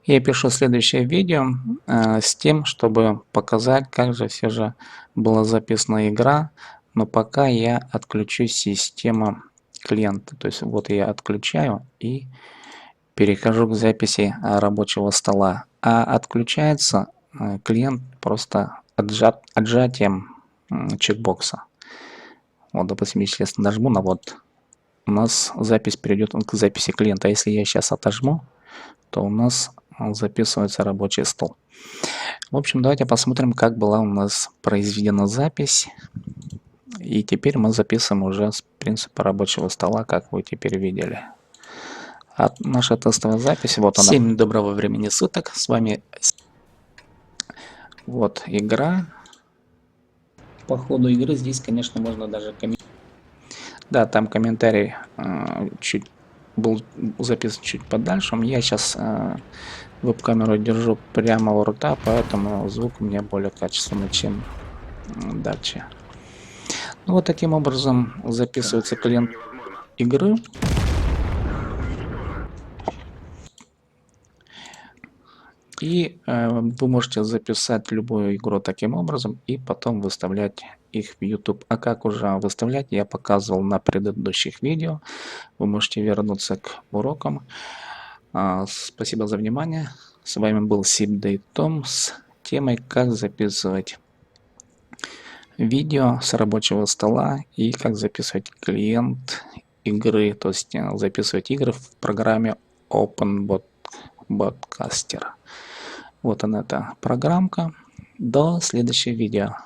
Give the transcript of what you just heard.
Я пишу следующее видео с тем, чтобы показать, как же все же была записана игра, но пока я отключу систему клиента. То есть вот я отключаю и перехожу к записи рабочего стола. А отключается клиент просто отжатием чекбокса. Вот, допустим, если я нажму на вот, у нас запись перейдет к записи клиента. А если я сейчас отожму, то у нас записывается рабочий стол. В общем, давайте посмотрим, как была у нас произведена запись. И теперь мы записываем уже с принципа рабочего стола, как вы теперь видели. Наша тестовая запись, вот она. Всем доброго времени суток, с вами вот игра. По ходу игры здесь, конечно, можно даже комментировать. Да, там комментарий чуть был записан чуть подальше. Я сейчас веб-камеру держу прямо у рта, поэтому звук у меня более качественный, чем дальше. Ну, вот таким образом записывается клиент игры. И вы можете записать любую игру таким образом и потом выставлять их в YouTube. А как уже выставлять, я показывал на предыдущих видео. Вы можете вернуться к урокам. Спасибо за внимание. С вами был Сибдей Том с темой «Как записывать видео с рабочего стола и как записывать клиент игры», то есть записывать игры в программе OpenBot Podcaster. Вот она, эта программка. До следующего видео.